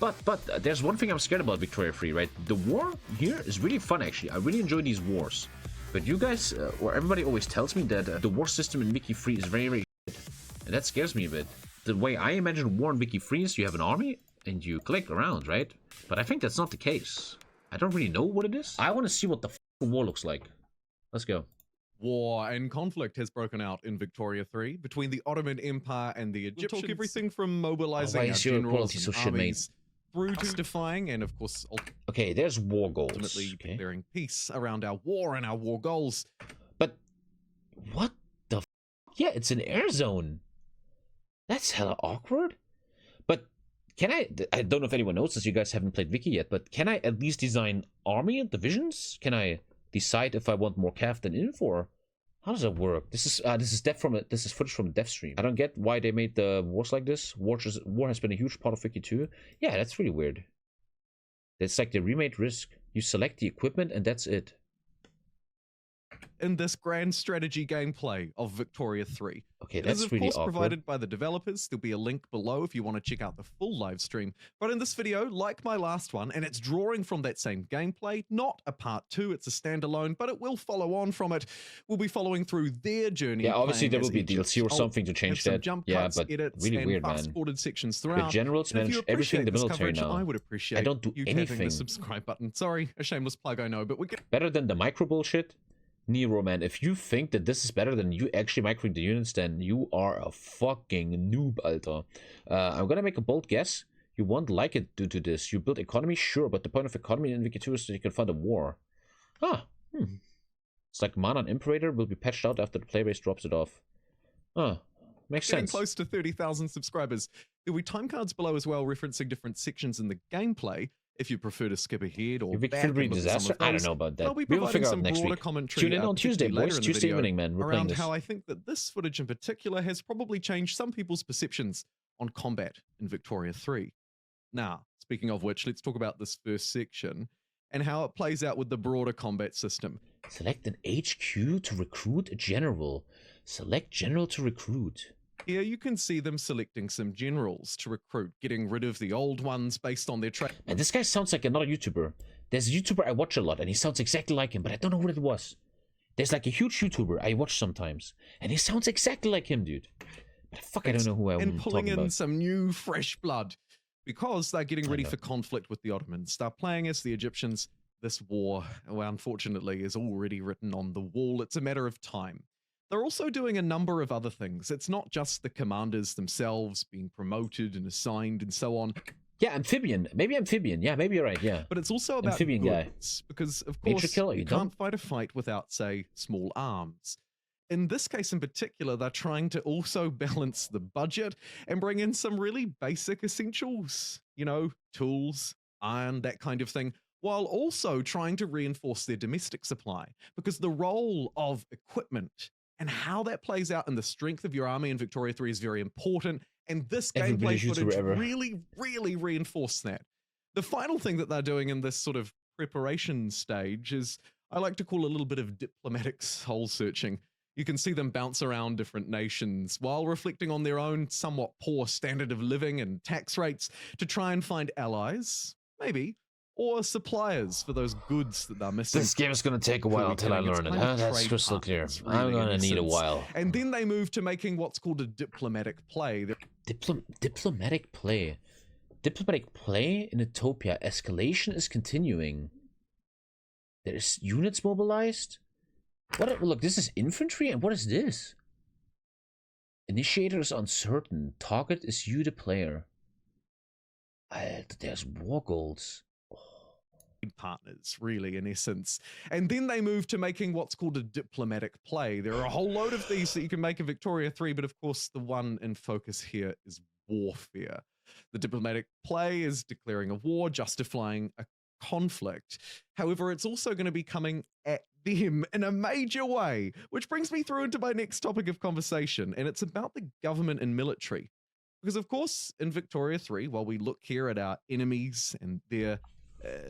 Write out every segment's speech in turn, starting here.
But there's one thing I'm scared about Victoria 3, right? The war here is really fun, actually. I really enjoy these wars. But you guys, or everybody always tells me that the war system in Wiki 3 is very, very shit. And that scares me a bit. The way I imagine war in Wiki 3 is you have an army and you click around, right? But I think that's not the case. I don't really know what it is. I want to see what the war looks like. Let's go. War and conflict has broken out in Victoria 3 between the Ottoman Empire and the Egyptians. We'll talk everything from mobilizing our generals and armies through to justifying and, of course, okay, there's war goals. Ultimately declaring peace around our war and our war goals. But what the f? Yeah, it's an air zone. That's hella awkward. But can I don't know if anyone knows this, you guys haven't played Wiki yet, but can I at least design army and divisions? Can I decide if I want more CAF than Inf, or how does that work? This is footage from a dev stream. I don't get why they made the wars like this. War has been a huge part of Wiki 2. Yeah, that's really weird. It's like the remade Risk. You select the equipment and that's it. In this grand strategy gameplay of Victoria 3. Okay, that's really awkward. It is, of course, provided by the developers. There'll be a link below if you want to check out the full live stream. But in this video, like my last one, and it's drawing from that same gameplay, not a part 2, it's a standalone, but it will follow on from it. We'll be following through their journey. Yeah, obviously there will be DLC or something to change that. Jump yeah, cuts, but edits, really and weird, man. fast-forwarded sections throughout. The generals manage everything in the military now. I would appreciate I don't do you anything. hitting the subscribe button. Sorry, a shameless plug, I know, but we get better than the micro bullshit. Nero, man, if you think that this is better than you actually microing the units, then you are a fucking noob, Alter. I'm gonna make a bold guess. You won't like it due to this. You build economy, sure, but the point of economy in Wiki 2 is that you can fund a war. It's like Mana and Imperator will be patched out after the playbase drops it off. Makes sense. Close to 30,000 subscribers. There'll be time cards below as well, referencing different sections in the gameplay. If you prefer to skip ahead or back and look at some of those, I don't know about that. I'll be We will providing figure out some next broader week. commentary. Tune in on Tuesday, boys. Tuesday evening, man. We're playing around this. how I think that this footage in particular has probably changed some people's perceptions on combat in Victoria 3. Now, speaking of which, let's talk about this first section and how it plays out with the broader combat system. Select an HQ to recruit a general. Select general to recruit. Here you can see them selecting some generals to recruit, getting rid of the old ones based on their trade. And this guy sounds like another YouTuber. There's a YouTuber I watch a lot, and he sounds exactly like him, but I don't know what it was. There's like a huge YouTuber I watch sometimes, and he sounds exactly like him, dude. But fuck, I don't know who I'm talking about. And pulling in some new, fresh blood, because they're getting ready for conflict with the Ottomans. They're playing as the Egyptians. This war, well, unfortunately, is already written on the wall. It's a matter of time. They're also doing a number of other things. It's not just the commanders themselves being promoted and assigned and so on. Yeah, amphibian. Maybe amphibian. Yeah, maybe you're right. Yeah. But it's also about amphibian goods, guy. Because, of course, you can't fight a fight without, say, small arms. In this case in particular, they're trying to also balance the budget and bring in some really basic essentials, you know, tools, iron, that kind of thing, while also trying to reinforce their domestic supply. Because the role of equipment and how that plays out in the strength of your army in Victoria 3 is very important, and this gameplay footage really reinforced that. The final thing that they're doing in this sort of preparation stage is, I like to call a little bit of diplomatic soul searching. You can see them bounce around different nations while reflecting on their own somewhat poor standard of living and tax rates to try and find allies, maybe, or suppliers for those goods that they're missing. This game is going to take a while until I learn it. That's crystal clear. I'm going to need a while. And then they move to making what's called a diplomatic play. Diplomatic play. Diplomatic play in Utopia. Escalation is continuing. There's units mobilized? What? Look, this is infantry, and what is this? Initiator is uncertain. Target is you, the player. There's war goals. Partners, really, in essence. And then they move to making what's called a diplomatic play. There are a whole load of these that you can make in Victoria 3, but of course the one in focus here is warfare. The diplomatic play is declaring a war, justifying a conflict. However, it's also going to be coming at them in a major way, which brings me through into my next topic of conversation, and it's about the government and military. Because of course, in Victoria 3, while we look here at our enemies and their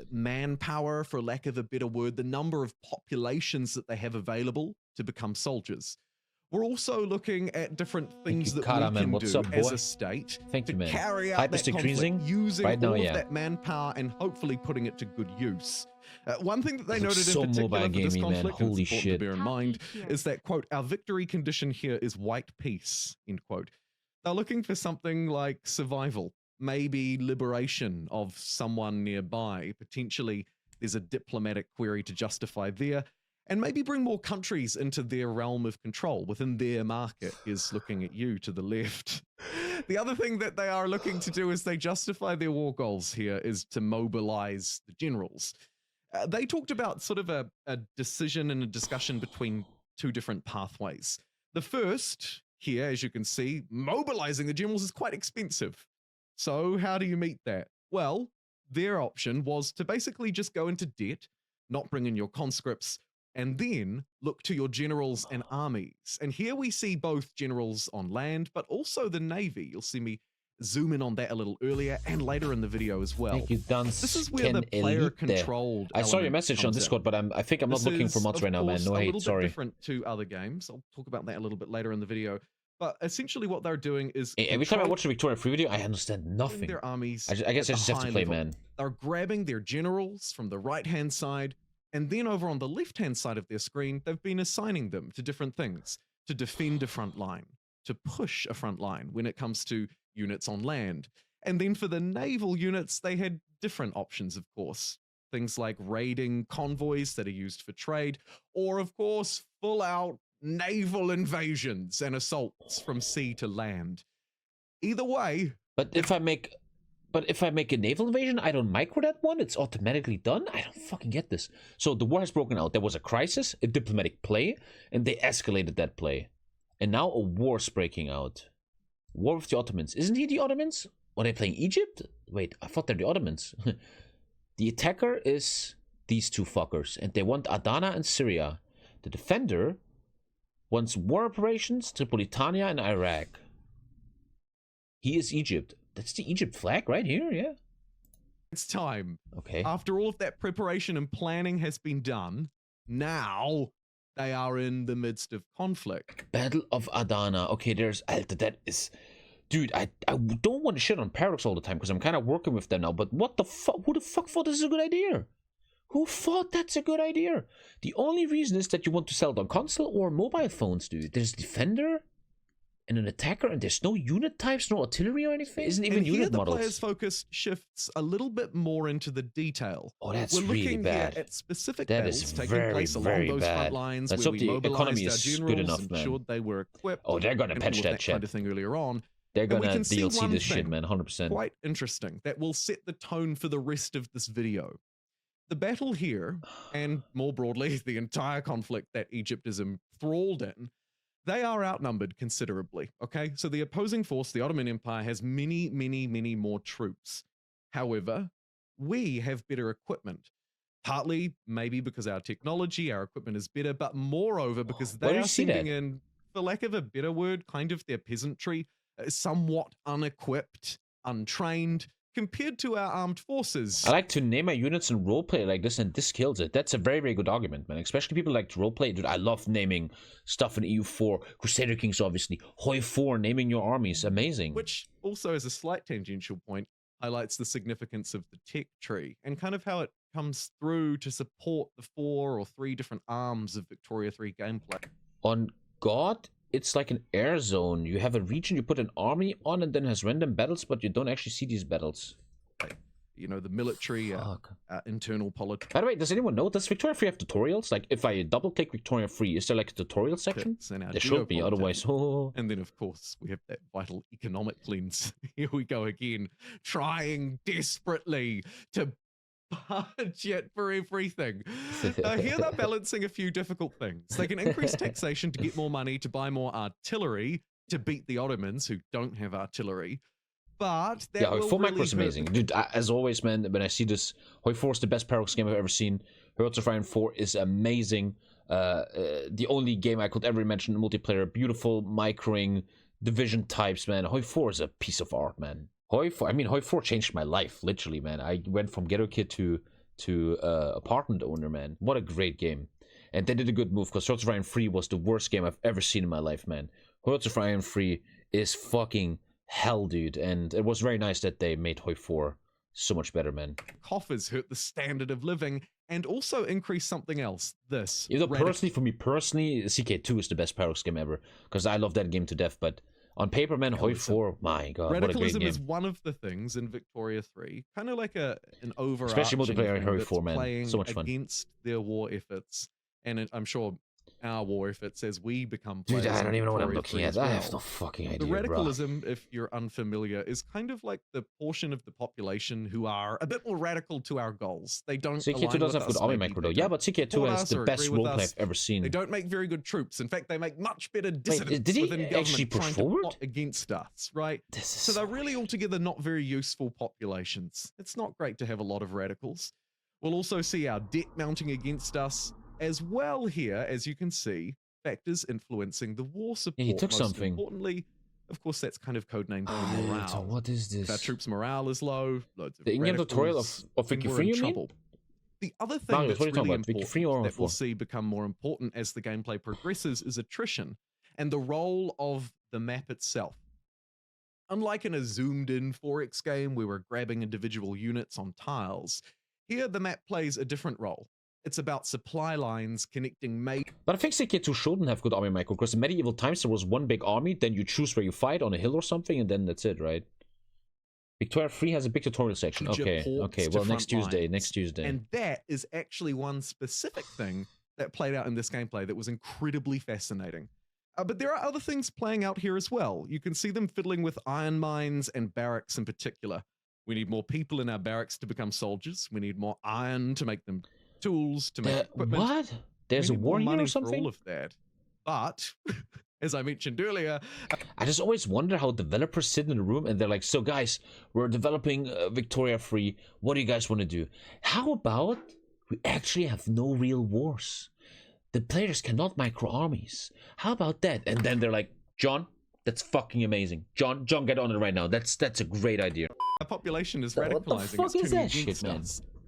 manpower, for lack of a better word, the number of populations that they have available to become soldiers, We're also looking at different things you, that Kara, we man. can What's do up, as boy? a state Thank to you, man. carry out Hype that is decreasing. conflict, using Right now, all yeah. of that manpower and hopefully putting it to good use. One thing that they It looks noted so in particular mobile for this gamey, man. conflict, and Holy it's important shit. to bear in mind, is that, quote, our victory condition here is white peace, end quote. They're looking for something like survival, maybe liberation of someone nearby. Potentially, there's a diplomatic query to justify there, and maybe bring more countries into their realm of control within their market. Is looking at you to the left. The other thing that they are looking to do as they justify their war goals here is to mobilize the generals. They talked about sort of a decision and a discussion between two different pathways. The first here, as you can see, mobilizing the generals is quite expensive. So how do you meet that? Well, their option was to basically just go into debt, not bring in your conscripts, and then look to your generals and armies. And here we see both generals on land, but also the Navy. You'll see me zoom in on that a little earlier and later in the video as well. Thank you, Duns. This is where the player-controlled I saw your message on Discord, but I think I'm not looking for mods right now, man. No hate, sorry. This is, of course, a little bit different to other games. I'll talk about that a little bit later in the video. But essentially what they're doing is every time I watch the Victoria Free video, I understand nothing. Their armies I guess I just have to play, man. They're grabbing their generals from the right-hand side, and then over on the left-hand side of their screen, they've been assigning them to different things. To defend a front line, to push a front line when it comes to units on land. And then for the naval units, they had different options, of course. Things like raiding convoys that are used for trade, or of course, full-out naval invasions and assaults from sea to land. Either way... But if I make a naval invasion, I don't micro that one, it's automatically done? I don't fucking get this. So the war has broken out. There was a crisis, a diplomatic play, and they escalated that play. And now a war's breaking out. War with the Ottomans. Isn't he the Ottomans? Are they playing Egypt? Wait, I thought they're the Ottomans. The attacker is these two fuckers, and they want Adana and Syria. The defender wants war operations, Tripolitania and Iraq. He is Egypt. That's the Egypt flag right here, yeah? It's time. Okay. After all of that preparation and planning has been done, now they are in the midst of conflict. Battle of Adana. Okay, there's... Alter, that is... Dude, I don't want to shit on Paradox all the time because I'm kind of working with them now, but what the fuck? Who the fuck thought this is a good idea? Who thought that's a good idea? The only reason is that you want to sell it on console or mobile phones, dude. There's Defender and an attacker, and there's no unit types, no artillery or anything. Isn't even unit models. The player's focus shifts a little bit more into the detail. Oh, that's We're really looking bad. Here at specific that battles is taking place along those front lines. Let's where hope we the economy mobilized is our good generals, enough, man. ensured they were equipped. Oh, they're gonna patch that shit. Kind of thing earlier on. They're gonna DLC this shit, man. 100%. Quite interesting. That will set the tone for the rest of this video. The battle here, and more broadly, the entire conflict that Egypt is enthralled in, they are outnumbered considerably, okay? So the opposing force, the Ottoman Empire, has many, many, many more troops. However, we have better equipment. Partly, maybe because our technology, our equipment is better, but moreover, because they are sending in, for lack of a better word, kind of their peasantry, somewhat unequipped, untrained, compared to our armed forces. I like to name my units and roleplay like this, and this kills it. That's a very, very good argument, man. Especially people like to roleplay. Dude, I love naming stuff in EU4. Crusader Kings, obviously. HOI4, naming your armies. Amazing. Which also, as a slight tangential point, highlights the significance of the tech tree and kind of how it comes through to support the 4 or 3 different arms of Victoria 3 gameplay. On God, it's like an air zone. You have a region, you put an army on, and then has random battles, but you don't actually see these battles. You know, the military, internal politics. By the way, does anyone know, does Victoria 3 have tutorials? Like, if I double-click Victoria 3, is there like a tutorial section? There should be, otherwise... Oh. And then, of course, we have that vital economic lens. Here we go again, trying desperately to budget for everything. Here they're balancing a few difficult things. They can increase taxation to get more money to buy more artillery to beat the Ottomans who don't have artillery. But that will HOI4 really macro is amazing. Dude, as always, man, when I see this, HOI4 is the best Paradox game I've ever seen. Heroes of Iron 4 is amazing. The only game I could ever imagine in multiplayer. Beautiful microing, division types, man. HOI4 is a piece of art, man. HOI4 changed my life, literally, man. I went from ghetto kid to apartment owner, man. What a great game. And they did a good move, because Hearts of Iron 3 was the worst game I've ever seen in my life, man. Hearts of Iron 3 is fucking hell, dude. And it was very nice that they made HOI4 so much better, man. Coffers hurt the standard of living and also increase something else. This. Even though for me personally, CK2 is the best Paradox game ever, because I love that game to death. But on paper, man, HOI4, my god, what a great radicalism game. is one of the things in Victoria 3, kind of like an overarching Especially multiplayer in thing HOI4, man. playing So much fun. against their war efforts, and I'm sure our war efforts as we become players. Dude, I don't even know what I'm Victoria looking 3 at. as I well. have no fucking idea, The bro. radicalism, if you're unfamiliar, is kind of like the portion of the population who are a bit more radical to our goals. They don't. CK2 does have good army macro though. Yeah, but CK2 has the best roleplay I've ever seen. They don't make very good troops. In fact, they make much better dissidents did he within actually government push trying forward? to plot against us, right? So they're really altogether not very useful populations. It's not great to have a lot of radicals. We'll also see our debt mounting against us as well here, as you can see. Factors influencing the war support. Yeah, he took Most something. Importantly, of course, that's kind of codenamed for morale. So what is this? If our troops' morale is low, loads of The in-game tutorial of then Vicky we're 3, in you mean? trouble. The other thing Mario, that's what are you talking really about? Vicky important 3 or that we'll 4? see become more important as the gameplay progresses is attrition and the role of the map itself. Unlike in a zoomed-in 4X game where we're grabbing individual units on tiles, here the map plays a different role. It's about supply lines connecting But I think CK2 shouldn't have good army macro, because in medieval times there was one big army, then you choose where you fight on a hill or something, and then that's it, right? Victoria 3 has a big tutorial section. Okay, well, next Tuesday. And that is actually one specific thing that played out in this gameplay that was incredibly fascinating. But there are other things playing out here as well. You can see them fiddling with iron mines and barracks in particular. We need more people in our barracks to become soldiers. We need more iron to make them tools, to make equipment. What? There's a war here or something? For all of that. But, as I mentioned earlier... I just always wonder how developers sit in a room and they're like, so guys, we're developing Victoria 3. What do you guys want to do? How about we actually have no real wars? The players cannot micro armies. How about that? And then they're like, John, that's fucking amazing. John, get on it right now. That's a great idea. Our population is What the radicalizing. fuck is that shit, man?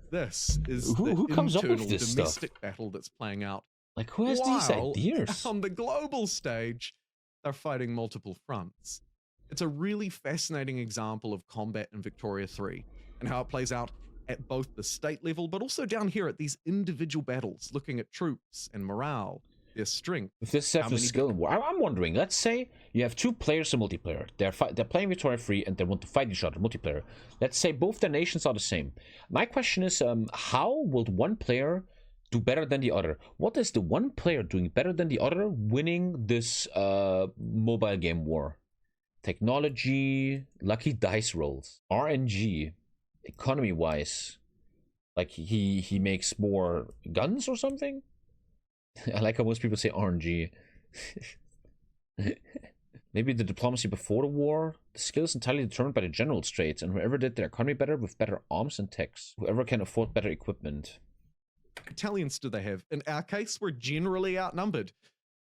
This is who comes up with internal this domestic stuff? Battle that's playing out. Like, who has these ideas? On the global stage, they're fighting multiple fronts. It's a really fascinating example of combat in Victoria 3 and how it plays out at both the state level, but also down here at these individual battles, looking at troops and morale, their strength. If this stuff is skill in war, I'm wondering, let's say you have two players in multiplayer. They're playing Victoria 3 and they want to fight each other multiplayer. Let's say both their nations are the same. My question is, how will one player do better than the other? What is the one player doing better than the other winning this mobile game war? Technology, lucky dice rolls, RNG, economy-wise. Like he makes more guns or something? I like how most people say RNG. Maybe the diplomacy before the war. The skill is entirely determined by the general traits, and whoever did their economy better with better arms and techs. Whoever can afford better equipment. Battalions do they have? In our case, we're generally outnumbered,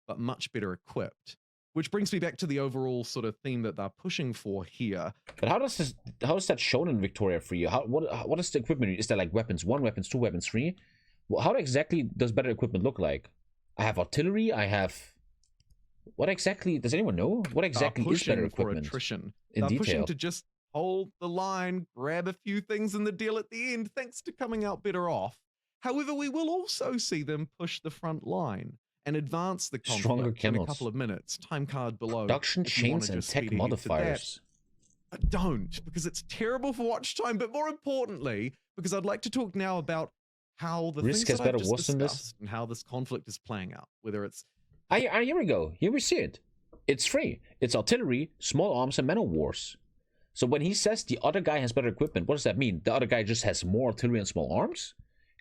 but much better equipped. Which brings me back to the overall sort of theme that they're pushing for here. But how is that shown in Victoria 3? What is the equipment? Is there like weapons 1, weapons 2, weapons 3? Well, how exactly does better equipment look like? I have artillery, I have... What exactly, does anyone know? What exactly is better equipment? Attrition. In detail. Pushing to just hold the line, grab a few things in the deal at the end, thanks to coming out better off. However, we will also see them push the front line and advance the conflict in a couple of minutes. Time card below. Production chains and tech modifiers. I don't, because it's terrible for watch time, but more importantly, because I'd like to talk now about how the risk things has that better I've just wars than this, and how this conflict is playing out, whether it's... Here we go. Here we see it. It's free. It's artillery, small arms, and men of wars. So when he says the other guy has better equipment, what does that mean? The other guy just has more artillery and small arms?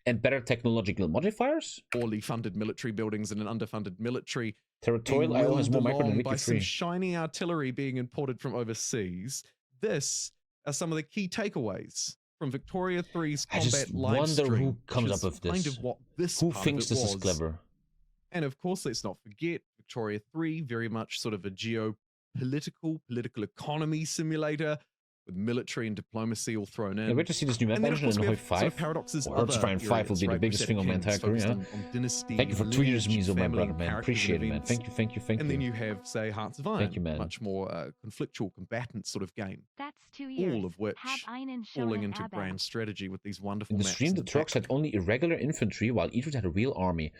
And better technological modifiers? Poorly funded military buildings and an underfunded military. Territorial IO has more micro than Wiki 3. By some shiny artillery being imported from overseas. This are some of the key takeaways from Victoria 3's combat live stream. I wonder who comes up with this. Kind of what this who thinks this is clever? And of course, let's not forget, Victoria 3, very much sort of a political economy simulator. with military and diplomacy all thrown in. Yeah, great to see this new map And then, of engine course, in we HOI4 have sort of Paradox's Well, Herbs other Fire 5 will be the right? biggest thing of my entire career. Focused Yeah. on dynasty, Thank you for 2 years, lineage, Mizo, my family, brother, and man. character Appreciate it, man. events. Thank you. And then you have, say, Hearts of Iron. Thank you, man. Much more conflictual, combatant sort of game. That's 2 years. All of which falling into grand strategy with these wonderful In the maps stream, in the Turks had only irregular infantry, while Egypt had a real army.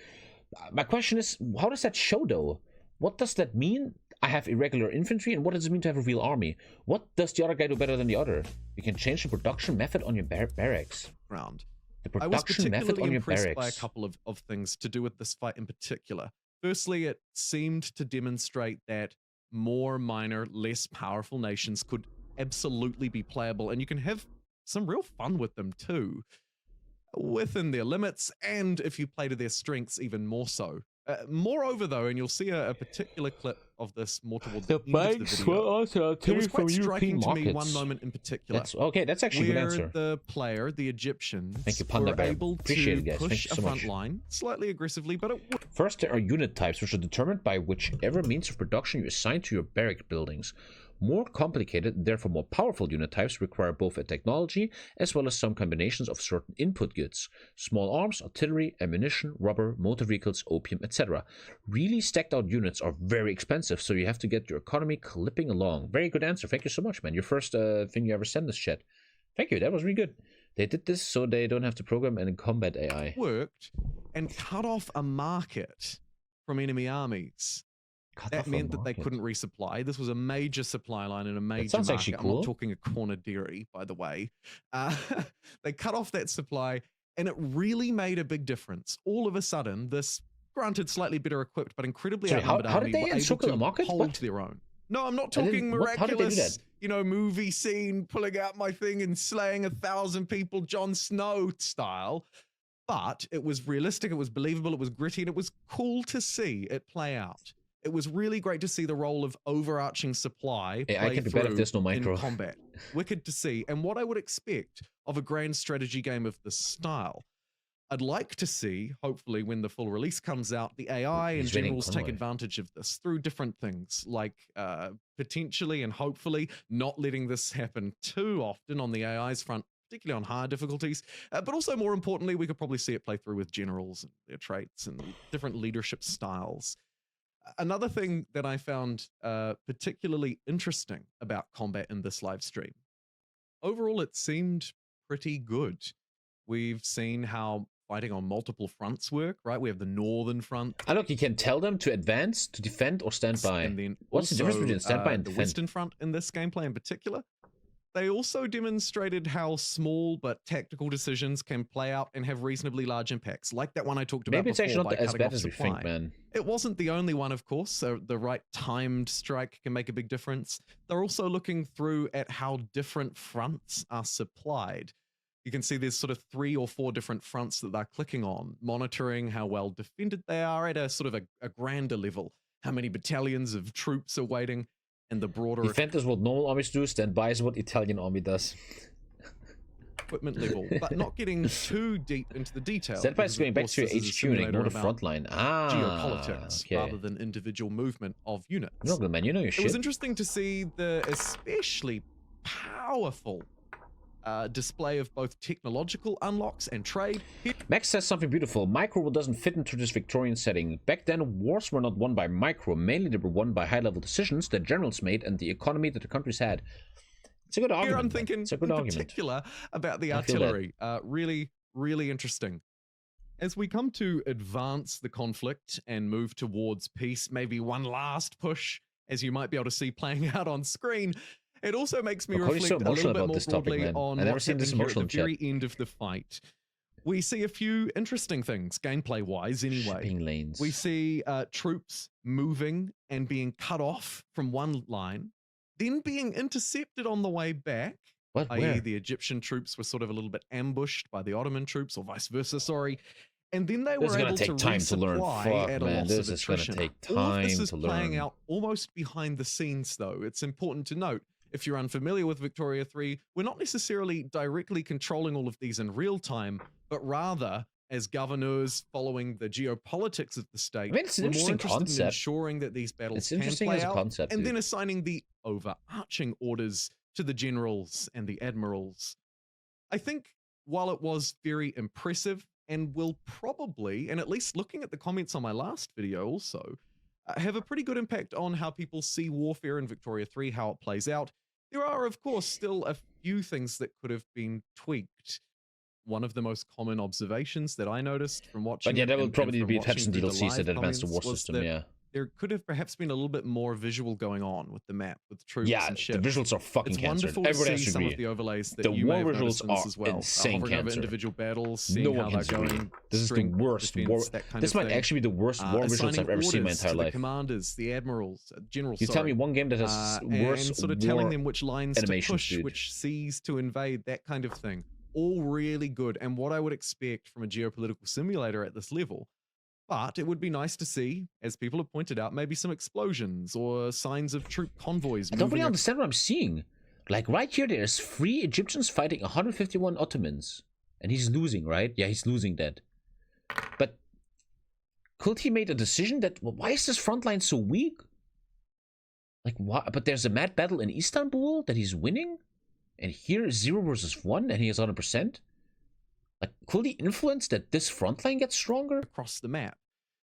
My question is, how does that show, though? What does that mean? I have irregular infantry, and what does it mean to have a real army? What does the other guy do better than the other? You can change the production method on your barracks. The production method on your barracks. I was particularly impressed by a couple of things to do with this fight in particular. Firstly, it seemed to demonstrate that more minor, less powerful nations could absolutely be playable, and you can have some real fun with them too, within their limits, and if you play to their strengths, even more so. Moreover, though, and you'll see a particular clip of this more towards the end of the video, it was quite striking to me one moment in particular. That's actually a good answer. The player, the Egyptians, Thank you, Panda were Bear. able Appreciate to it, guys. push Thank you so a front much. line slightly aggressively, but it worked. First, there are unit types, which are determined by whichever means of production you assign to your barrack buildings. More complicated, therefore more powerful unit types require both a technology as well as some combinations of certain input goods. Small arms, artillery, ammunition, rubber, motor vehicles, opium, etc. Really stacked out units are very expensive, so you have to get your economy clipping along. Very good answer. Thank you so much, man. Your first thing you ever sent this chat. Thank you. That was really good. They did this so they don't have to program any combat AI. Worked and cut off a market from enemy armies. That meant that they couldn't resupply. This was a major supply line in a major market. Actually cool. I'm not talking a corner dairy, by the way. They cut off that supply, and it really made a big difference. All of a sudden, this, granted, slightly better equipped, but incredibly outnumbered army were able to hold their own. No, I'm not talking miraculous, movie scene, pulling out my thing and slaying 1,000 people, Jon Snow style. But it was realistic, it was believable, it was gritty, and it was cool to see it play out. It was really great to see the role of overarching supply play through in combat. Wicked to see. And what I would expect of a grand strategy game of this style. I'd like to see, hopefully, when the full release comes out, the AI and generals take advantage of this through different things, like potentially and hopefully not letting this happen too often on the AI's front, particularly on higher difficulties. But also, more importantly, we could probably see it play through with generals and their traits and different leadership styles. Another thing that I found particularly interesting about combat in this live stream, overall it seemed pretty good. We've seen how fighting on multiple fronts work, right? We have the northern front. Look, you can tell them to advance, to defend, or stand by. And then what's the difference between stand by and defend? The western front in this gameplay in particular. They also demonstrated how small but tactical decisions can play out and have reasonably large impacts, like that one I talked about. Maybe it's before, actually not as bad as we think, man. It wasn't the only one, of course, so the right timed strike can make a big difference. They're also looking through at how different fronts are supplied. You can see there's sort of 3 or 4 different fronts that they're clicking on, monitoring how well defended they are at a sort of a grander level, how many battalions of troops are waiting, and the broader defend is what normal armies do, stand by is what Italian army does. Equipment level, but not getting too deep into the details. Stand by is going back to your HQ and ignore the front line. Geopolitics rather than individual movement of units. No good, man. You know your shit. It was interesting to see the especially powerful display of both technological unlocks and trade. Max says something beautiful. Micro doesn't fit into this Victorian setting. Back then, wars were not won by micro. Mainly they were won by high-level decisions that generals made and the economy that the countries had. It's a good argument. Here I'm thinking it's a good argument. In particular about the artillery. Really, really interesting. As we come to advance the conflict and move towards peace, maybe one last push, as you might be able to see playing out on screen, it also makes me reflect a little bit more broadly on what's happening here at the very end of the fight. We see a few interesting things, gameplay-wise anyway. Shipping lanes. We see troops moving and being cut off from one line, then being intercepted on the way back, i.e. the Egyptian troops were sort of a little bit ambushed by the Ottoman troops, or vice versa, sorry. And then they were able to resupply at a loss of attrition. All of this is playing out almost behind the scenes, though. It's important to note. If you're unfamiliar with Victoria 3, we're not necessarily directly controlling all of these in real time, but rather, as governors following the geopolitics of the state, it's an we're more interested concept. in ensuring that these battles can play out, and then assigning the overarching orders to the generals and the admirals. I think while it was very impressive and will probably, and at least looking at the comments on my last video also, have a pretty good impact on how people see warfare in Victoria 3, how it plays out. There are, of course, still a few things that could have been tweaked. One of the most common observations that I noticed from watching, but yeah, that will probably be attached in the DLCs that advance the war system. Yeah, there could have perhaps been a little bit more visual going on with the map, with troops and ships. The visuals are fucking cancer. It's wonderful to see some of the overlays that you may have noticed in this as well. Insane hovering over cancer. individual battles, seeing how they're going. This is the worst war. This might actually be the worst war visuals I've ever seen in my entire life. The commanders, the admirals, generals. You tell me one game that has worse and sort of telling them which lines to push, dude. which seas to invade, that kind of thing. All really good, and what I would expect from a geopolitical simulator at this level. But it would be nice to see, as people have pointed out, maybe some explosions or signs of troop convoys. I don't really understand what I'm seeing. Like right here, there's 3 Egyptians fighting 151 Ottomans, and he's losing, right? Yeah, he's losing that. But could he make a decision that, well, why is this front line so weak? Like, why? But there's a mad battle in Istanbul that he's winning, and here is 0 versus 1, and he has 100%. Like, could he influence that this front line gets stronger? Across the map.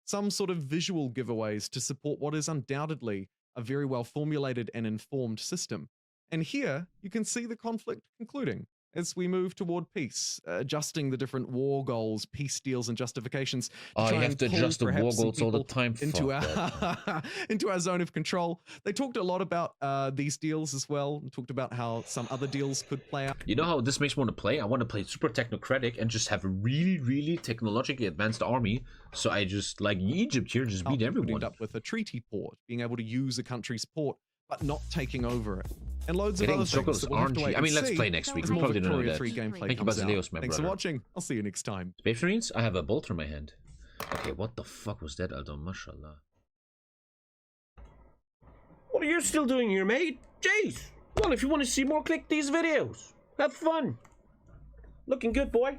Some sort of visual giveaways to support what is undoubtedly a very well formulated and informed system. And here, you can see the conflict concluding as we move toward peace, adjusting the different war goals, peace deals, and justifications. Oh, you have to adjust the war goals all the time. Into our zone of control. They talked a lot about these deals as well, and talked about how some other deals could play out. You know how this makes me want to play? I want to play super technocratic and just have a really, really technologically advanced army. So I just, like Egypt here, just beat everyone. End up with a treaty port, being able to use a country's port, but not taking over it. And loads of other things that we'll have to wait. I mean, let's play next week. We probably don't know that. Thank you, Basileos, my brother. Thanks for watching. I'll see you next time. Space Marines? I have a bolter in my hand. Okay, what the fuck was that, Aldo? Mashallah. What are you still doing here, mate? Jeez. Well, if you want to see more, click these videos. Have fun. Looking good, boy.